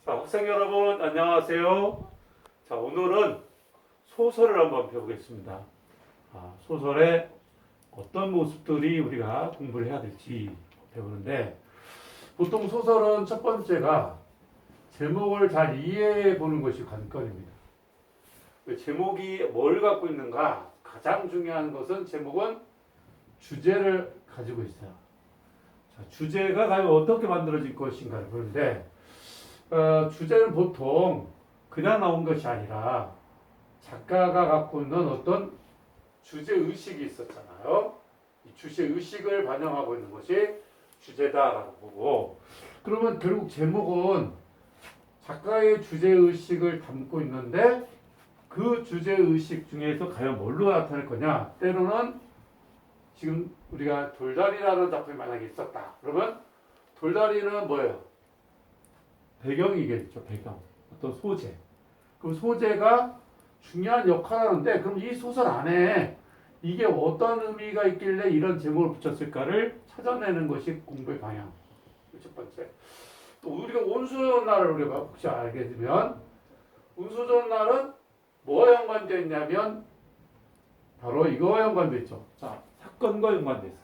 자, 학생 여러분, 안녕하세요. 자, 오늘은 소설을 한번 배우겠습니다. 소설의 어떤 모습들이 우리가 공부를 해야 될지 배우는데, 보통 소설은 첫 번째가 제목을 잘 이해해 보는 것이 관건입니다. 제목이 뭘 갖고 있는가? 가장 중요한 것은 제목은 주제를 가지고 있어요. 자, 주제가 과연 어떻게 만들어질 것인가를 보는데, 주제는 보통 그냥 나온 것이 아니라 작가가 갖고 있는 어떤 주제 의식이 있었잖아요. 이 주제 의식을 반영하고 있는 것이 주제다라고 보고, 그러면 결국 제목은 작가의 주제 의식을 담고 있는데 그 주제 의식 중에서 과연 뭘로 나타낼 거냐? 때로는 지금 우리가 돌다리라는 작품이 만약에 있었다. 그러면 돌다리는 뭐예요? 배경이겠죠. 배경. 어떤 소재. 그 소재가 중요한 역할을 하는데, 그럼 이 소설 안에 이게 어떤 의미가 있길래 이런 제목을 붙였을까를 찾아내는 것이 공부의 방향. 첫 번째. 또 우리가 운수 좋은 날을 우리가 혹시 알게 되면, 운수 좋은 날은 뭐와 연관되어 있냐면 바로 이거와 연관되어 있죠. 자, 사건과 연관되어 있어요.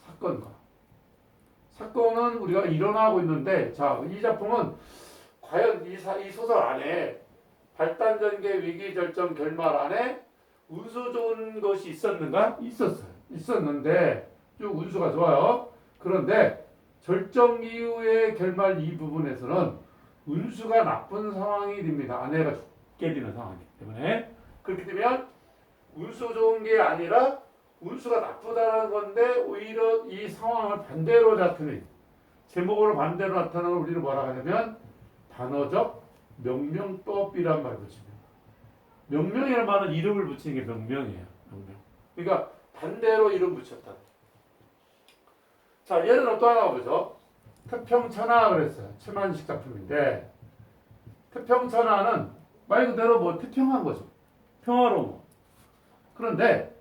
사건과. 사건은 우리가 일어나고 있는데, 자, 이 작품은 과연 이 소설 안에 발단전개 위기절정 결말 안에 운수 좋은 것이 있었는가? 있었어요. 있었는데 쭉 운수가 좋아요. 그런데 절정 이후의 결말 이 부분에서는 운수가 나쁜 상황이 됩니다. 아내가 죽게 되는 상황이기 때문에. 그렇게 되면 운수 좋은 게 아니라 운수가 나쁘다는 건데, 오히려 이 상황을 반대로 나타내는, 제목으로 반대로 나타나는 우리는 뭐라 하냐면 단어적 명명법이란 말을 붙입니다. 명명이라는 말은 이름을 붙이는 게 명명이에요. 명명. 그러니까 반대로 이름 붙였다. 자, 예를 또 하나 보죠. 태평천하 그랬어요. 최만식 작품인데, 태평천하는 말 그대로 뭐 태평한 거죠. 평화로운 거. 그런데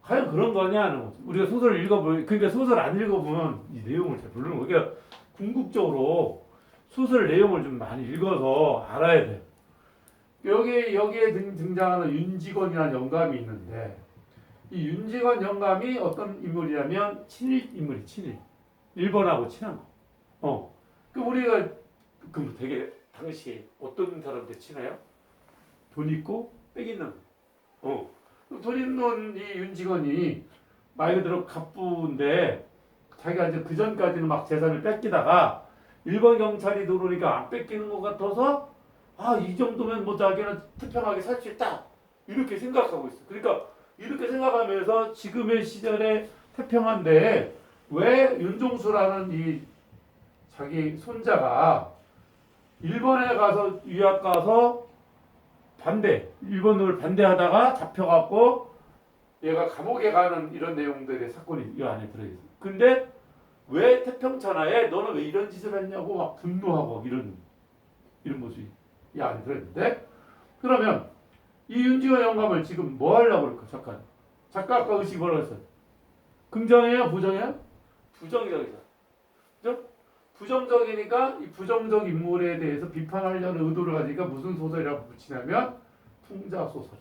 과연 그런 거냐는 거죠. 우리가 소설을 읽어보면, 그러니까 소설 안 읽어보면 이 내용을 잘 모르는 거예요. 그러니까 궁극적으로 소설 내용을 좀 많이 읽어서 알아야 돼요. 여기에 등장하는 윤직원이라는 영감이 있는데, 이 윤직원 영감이 어떤 인물이냐면 친일 인물이 친일. 일본하고 친한 거. 그 우리가 그 되게 당시 어떤 사람들 친해요? 돈 있고 빽 있는 거. 돈 있는 이 윤직원이 말 그대로 갑부인데, 자기가 이제 그 전까지는 막 재산을 뺏기다가 일본 경찰이 들어오니까 안 뺏기는 것 같아서, 이 정도면 뭐 자기는 태평하게 살 수 있다, 이렇게 생각하고 있어. 그러니까 이렇게 생각하면서 지금의 시절에 태평한데 왜 윤종수라는 이 자기 손자가 일본에 가서 유학 가서 일본을 반대하다가 잡혀갖고 얘가 감옥에 가는 이런 내용들의 사건이 이 안에 들어있어. 근데 왜 태평천하에 너는 왜 이런 짓을 했냐고 막 분노하고 이런 모습이 이 안에 들어있는데, 그러면 이 윤지원 영감을 지금 뭐 하려고 그럴까? 작가 아까 의식이 뭐라고 했어요? 긍정이에요? 부정이에요? 부정적이다. 그죠? 부정적이니까 이 부정적 인물에 대해서 비판하려는 의도를 가지니까 무슨 소설이라고 붙이냐면 풍자소설.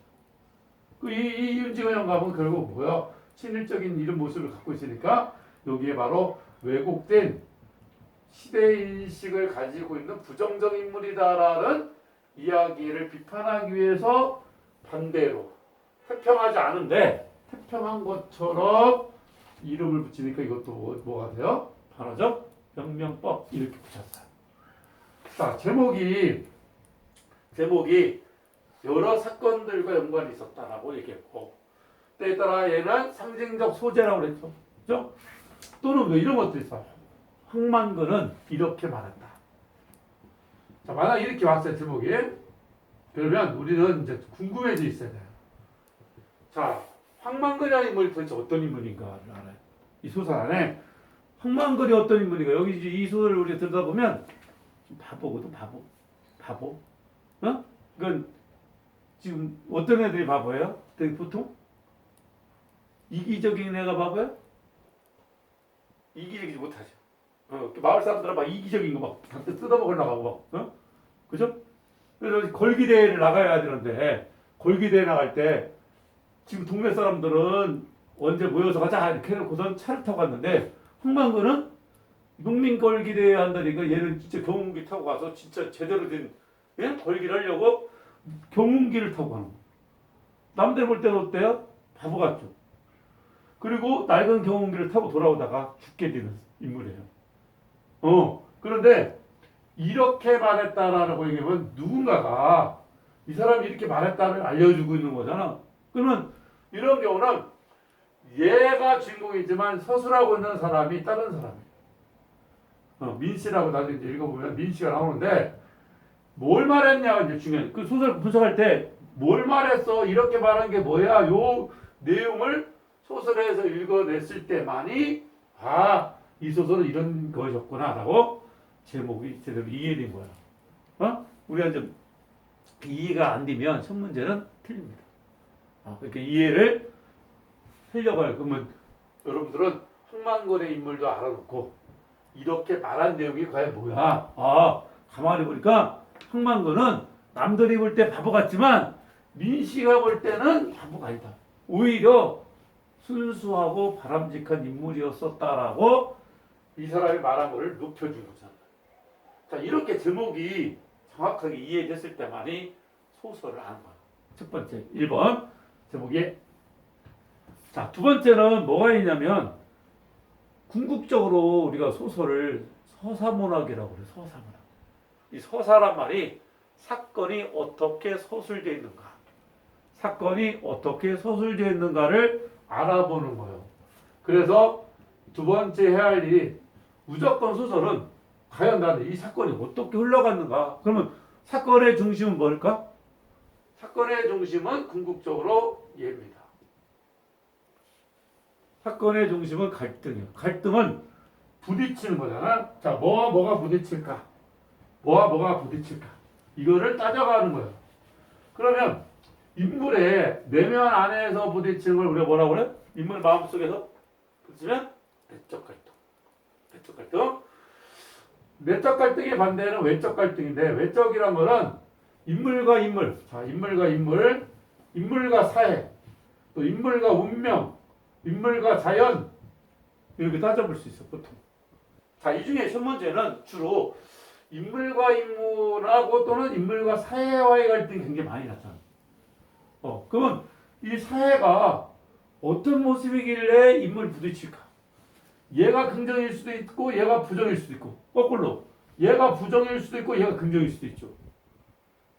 이 윤지원 영감은 결국 뭐야? 친일적인 이런 모습을 갖고 있으니까 여기에 바로 왜곡된 시대인식을 가지고 있는 부정적 인물이다라는 이야기를 비판하기 위해서 반대로 태평하지 않은데 태평한 것처럼 이름을 붙이니까 이것도 뭐가 돼요? 단어적 명명법 이렇게 붙였어요. 자, 제목이 여러 사건들과 연관이 있었다라고 얘기했고, 때에 따라 얘는 상징적 소재라고 그랬죠. 그죠? 또는 왜 이런 것도 있어요. 황만근은 이렇게 말한다. 자, 만약 이렇게 왔어요, 제목이. 그러면 우리는 이제 궁금해져 있어야 돼요. 자, 황만근이라는 인물이 도대체 어떤 인물인가를 알아요. 이 소설 안에 황만근이 어떤 인물인가. 여기 이제 이 소설을 우리가 들여다보면 바보거든, 바보. 그건 지금 어떤 애들이 바보예요? 보통 이기적인 애가 바보예요? 이기적이지 못하죠. 마을 사람들은 막 이기적인 거 막 뜯어먹으려고 하고 막, 그죠? 그래서 걸기대회를 나가야 되는데 걸기대회 나갈 때 지금 동네 사람들은 언제 모여서 가자 이렇게 해놓고선 차를 타고 갔는데 황만근은 농민 걸기대회 한다니까 얘는 진짜 경운기 타고 가서 진짜 제대로 된 걸기를 하려고 경운기를 타고 가는 거예요. 남들 볼 때는 어때요? 바보 같죠. 그리고 낡은 경운기를 타고 돌아오다가 죽게 되는 인물이에요. 그런데 이렇게 말했다라고 얘기하면 누군가가 이 사람이 이렇게 말했다를 알려주고 있는 거잖아. 그러면 이런 경우는 얘가 주인공이지만 서술하고 있는 사람이 다른 사람이에요. 민씨라고 나중에 이제 읽어보면 민씨가 나오는데 뭘 말했냐가 이제 중요해. 그 소설 분석할 때 뭘 말했어? 이렇게 말한 게 뭐야? 요 내용을 소설에서 읽어냈을 때만이 이 소설은 이런 것이었구나라고 제목이 제대로 이해된 거야. 우리가 좀 이해가 안 되면 첫 문제는 틀립니다. 그렇게 이해를 하려고 해요. 그러면 여러분들은 황만권의 인물도 알아놓고 이렇게 말한 내용이 과연 뭐야? 가만히 보니까 황만권은 남들이 볼 때 바보 같지만 민씨가 볼 때는 바보가 아니다. 오히려 순수하고 바람직한 인물이었었다라고 이 사람이 말한 것을 높여준 거잖아. 자, 이렇게 제목이 정확하게 이해됐을 때만이 소설을 아는 거야. 첫 번째, 1번 제목이. 자, 두 번째는 뭐가 있냐면 궁극적으로 우리가 소설을 서사문학이라고 그래. 서사문학. 이 서사란 말이 사건이 어떻게 서술되어 있는가, 사건이 어떻게 서술되어 있는가를 알아보는 거예요. 그래서 두 번째 해야 할 일이 무조건 소설은 과연 나는 이 사건이 어떻게 흘러갔는가. 그러면 사건의 중심은 뭘까? 사건의 중심은 궁극적으로 얘입니다. 사건의 중심은 갈등이에요. 갈등은 부딪히는 거잖아. 자, 뭐와 뭐가 부딪힐까? 뭐와 뭐가 부딪힐까? 이거를 따져가는 거예요. 그러면 인물의 내면 안에서 부딪히는 걸 우리가 뭐라고 그래? 인물 마음속에서 부딪히면 내적 갈등. 내적 갈등. 내적 갈등의 반대는 외적 갈등인데, 외적이란 거는 인물과 인물, 자, 인물과 인물, 인물과 사회, 또 인물과 운명, 인물과 자연, 이렇게 따져볼 수 있어, 보통. 자, 이 중에 첫 번째는 주로 인물과 인물하고 또는 인물과 사회와의 갈등이 굉장히 많이 나타나. 그러면 이 사회가 어떤 모습이길래 인물이 부딪힐까? 얘가 긍정일 수도 있고 얘가 부정일 수도 있고, 거꾸로 얘가 부정일 수도 있고 얘가 긍정일 수도 있죠.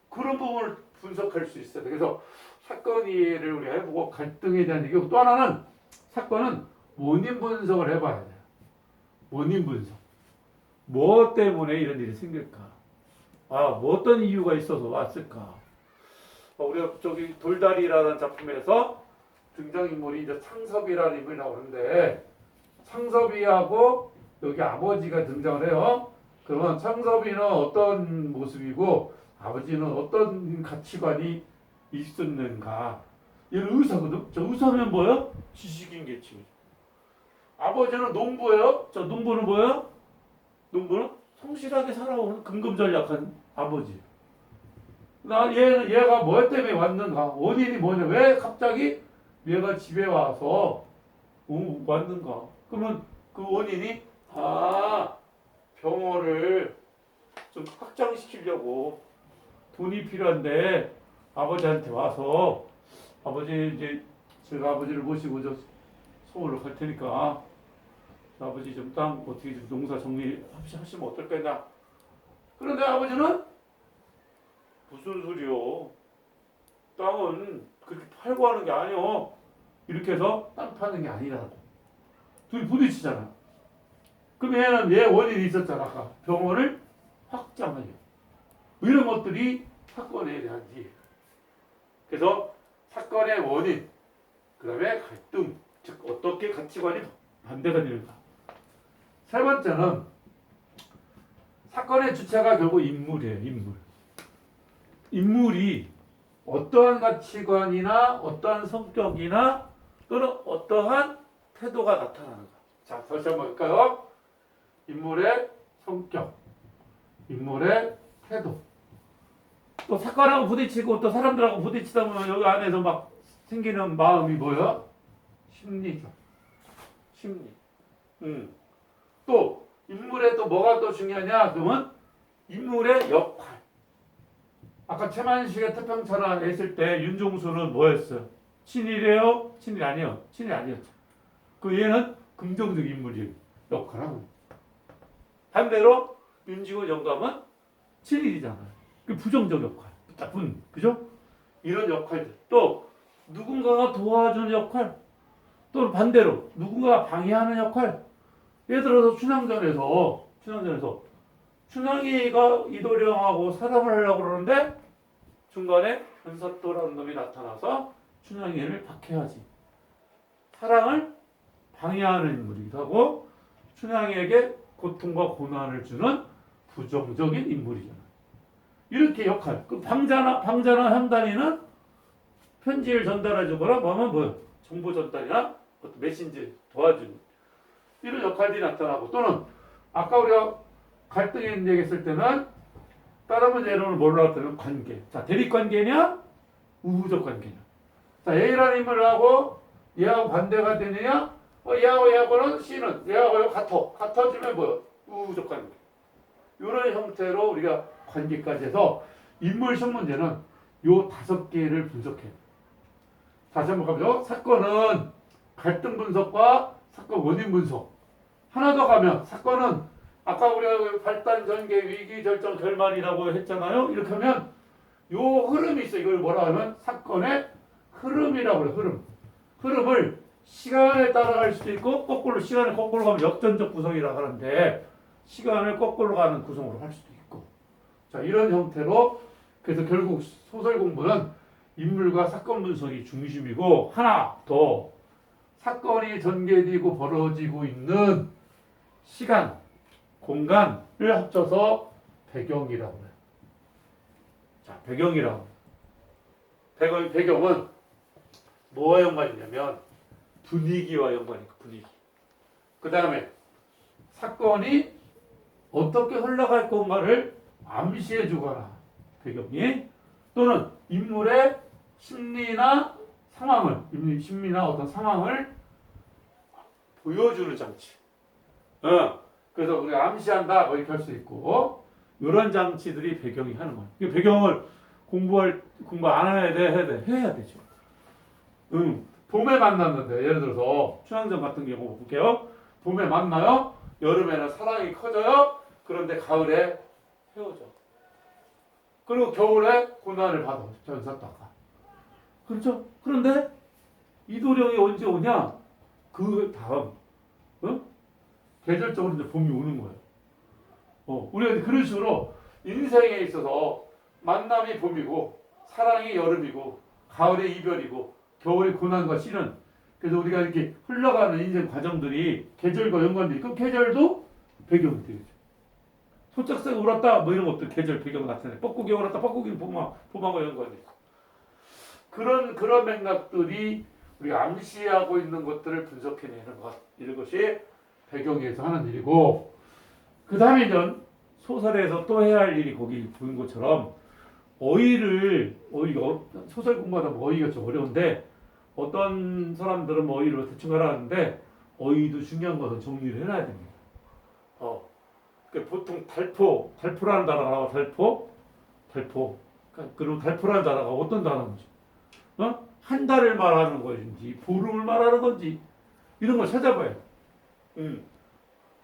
그런 부분을 분석할 수 있어요. 그래서 사건 이해를 우리가 해보고 갈등에 대한 얘기고, 또 하나는 사건은 원인 분석을 해봐야 돼요. 원인 분석. 뭐 때문에 이런 일이 생길까? 뭐 어떤 이유가 있어서 왔을까? 우리가 저기 돌다리라는 작품에서 등장인물이 이제 창섭이라는 인물이 나오는데, 창섭이하고 여기 아버지가 등장을 해요. 그러면 창섭이는 어떤 모습이고 아버지는 어떤 가치관이 있었는가? 얘는 의사거든. 저 의사면 뭐예요? 지식인 계층. 아버지는 농부예요. 저 농부는 뭐예요? 농부는 성실하게 살아오는 근검전략한 아버지. 얘가 뭐 때문에 왔는가? 원인이 뭐냐? 왜 갑자기 얘가 집에 와서 왔는가? 그러면 그 원인이 병원을 좀 확장시키려고 돈이 필요한데 아버지한테 와서, 아버지 이제 제가 아버지를 모시고 저 서울로 갈 테니까 아버지 좀 땅 어떻게 좀 농사 정리하시면 어떨까나. 그런데 아버지는 무슨 소리요? 땅은 그렇게 팔고 하는 게 아니요. 이렇게 해서 땅 파는 게 아니라고. 둘이 부딪히잖아. 그럼 얘는 얘 원인이 있었잖아. 아까 병원을 확장하려. 이런 것들이 사건에 대한 이해. 그래서 사건의 원인, 그 다음에 갈등, 즉 어떻게 가치관이 반대가 되는가. 세 번째는 사건의 주체가 결국 인물이에요. 인물이 어떠한 가치관이나 어떠한 성격이나 또는 어떠한 태도가 나타나는가. 자, 다시 한번 볼까요? 인물의 성격, 인물의 태도. 또 사건하고 부딪히고 또 사람들하고 부딪히다 보면 여기 안에서 막 생기는 마음이 뭐야? 심리죠. 심리. 또 인물에 또 뭐가 또 중요하냐? 그러면 인물의 역할. 아까 최만식의 태평천하 했을 때 윤종수는 뭐였어요? 친일이에요? 친일 아니에요? 친일 아니었죠. 그 얘는 긍정적 인물이 역할하고. 반대로 윤지원 영감은 친일이잖아요. 그 부정적 역할. 나쁜, 그죠? 이런 역할들. 또 누군가가 도와주는 역할. 또 반대로 누군가가 방해하는 역할. 예를 들어서 춘향전에서 춘향이가 이도령하고 사랑을 하려고 그러는데 중간에 변사또라는 놈이 나타나서 춘향이를 박해하지. 사랑을 방해하는 인물이기도 하고 춘향이에게 고통과 고난을 주는 부정적인 인물이잖아. 이렇게 역할. 그 방자나 향단이는 편지를 전달해주거나 뭐하면 뭐요? 정보 전달이나 어떤 메신지 도와주는 이런 역할들이 나타나고 또는 아까 우리가 갈등이 얘기했을 때는 다른 문제 이름을 뭘로 나타내면 관계. 자, 대립관계냐? 우호적 관계냐? 자, A라는 인물하고 얘하고 반대가 되느냐? 얘하고는 C는 얘하고 같아지면 뭐요? 우호적 관계. 이런 형태로 우리가 관계까지 해서 인물식 문제는 요 5개를 분석해요. 다시 한번 가보죠. 사건은 갈등 분석과 사건 원인 분석. 하나 더 가면 사건은 아까 우리가 발단, 전개, 위기, 결정, 결말이라고 했잖아요. 이렇게 하면 요 흐름이 있어요. 이걸 뭐라 하면 사건의 흐름이라고 해요. 흐름을 시간에 따라갈 수도 있고 거꾸로 시간을 거꾸로 가면 역전적 구성이라고 하는데 시간을 거꾸로 가는 구성으로 할 수도 있고. 자, 이런 형태로 그래서 결국 소설 공부는 인물과 사건 분석이 중심이고 하나 더 사건이 전개되고 벌어지고 있는 시간, 공간을 합쳐서 배경이라고 해요. 자, 배경이라고. 배경은 뭐와 연관이냐면 분위기와 연관이고 분위기. 그 다음에 사건이 어떻게 흘러갈 건가를 암시해 주거나 배경이 또는 인물의 심리나 어떤 상황을 보여주는 장치. 그래서 우리가 암시한다 뭐 이렇게 할 수 있고 이런 장치들이 배경이 하는 거예요. 배경을 공부 안 해야 되죠. 봄에 만났는데 예를 들어서 춘향전 같은 경우 볼게요. 봄에 만나요. 여름에는 사랑이 커져요. 그런데 가을에 헤어져. 그리고 겨울에 고난을 받아. 전사다가. 그렇죠? 그런데 이도령이 언제 오냐? 그 다음 계절적으로 이제 봄이 오는 거예요. 우리가 그런 식으로 인생에 있어서 만남이 봄이고 사랑이 여름이고 가을에 이별이고 겨울에 고난과 시련. 그래서 우리가 이렇게 흘러가는 인생 과정들이 계절과 연관돼 있고 계절도 배경이 되겠죠. 소쩍새가 울었다 뭐 이런 것들 계절 배경 나타내. 뻐꾸기 울었다 뻐꾸기는 봄하고 연관돼 있고. 그런 맥락들이 우리가 암시하고 있는 것들을 분석해내는 것 이런 것이 배경에서 하는 일이고 그 다음에 이제 소설에서 또 해야 할 일이 거기 보인 것처럼 어휘가 소설 공부하다 보면 어휘가 좀 어려운데 어떤 사람들은 뭐 어휘를 대충 하라는데 어휘도 중요한 것은 정리를 해놔야 됩니다. 보통 달포라는 단어가 나와. 달포. 그리고 달포라는 단어가 어떤 단어인지, 한 달을 말하는 것인지, 보름을 말하는 건지 이런 걸 찾아봐요.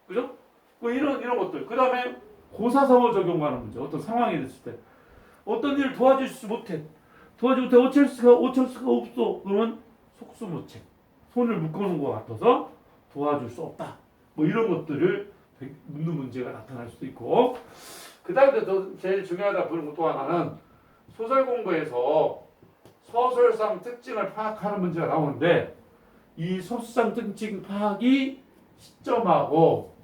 그죠? 이런 것들. 그 다음에 고사성어 적용하는 문제. 어떤 상황이 됐을 때 어떤 일을 도와주지 못해. 어쩔 수가 없어. 그러면 속수무책. 손을 묶어놓은 것 같아서 도와줄 수 없다. 뭐 이런 것들을 묻는 문제가 나타날 수도 있고. 그 다음에 또 제일 중요하다 보는 것도 하나는 소설 공부에서 서술상 특징을 파악하는 문제가 나오는데 이 서술상 특징 파악이 시점하고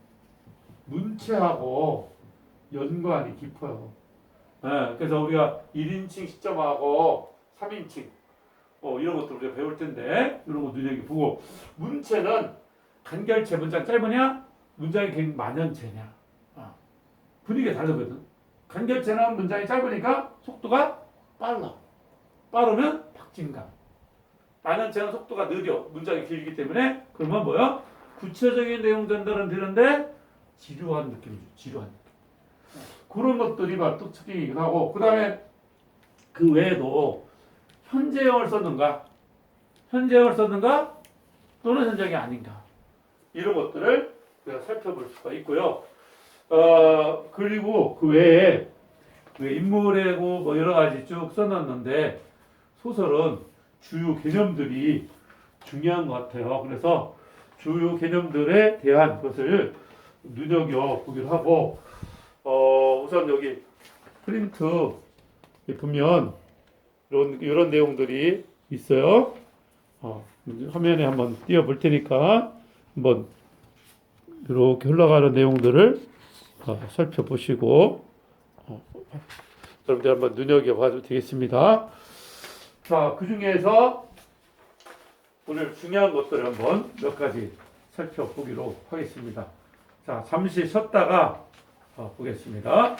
문체하고 연관이 깊어요. 그래서 우리가 1인칭 시점하고 3인칭 이런 것들 우리가 배울 텐데 이런 거 눈여겨보고 문체는 간결체 문장 짧으냐 문장이 긴 만연체냐. 분위기가 다르거든. 간결체는 문장이 짧으니까 속도가 빨라. 빠르면 박진감. 만연체는 속도가 느려. 문장이 길기 때문에 그러면 뭐야? 구체적인 내용 전달은 되는데 지루한 느낌이죠. 지루한 느낌. 그런 것들이 또 특징이기도 하고 그 다음에 그 외에도 현재형을 썼는가? 현재형을 썼는가? 또는 현재형이 아닌가? 이런 것들을 우리가 살펴볼 수가 있고요. 그리고 그 외에 인물애고 뭐 여러 가지 쭉 써놨는데 소설은 주요 개념들이 중요한 것 같아요. 그래서 주요 개념들에 대한 것을 눈여겨보기로 하고 우선 여기 프린트 보면 이런 내용들이 있어요. 화면에 한번 띄워볼 테니까 한번 이렇게 흘러가는 내용들을 살펴보시고 여러분들 한번 눈여겨봐도 되겠습니다. 자, 그 중에서 오늘 중요한 것들을 한번 몇 가지 살펴보기로 하겠습니다. 자, 잠시 쉬었다가 보겠습니다.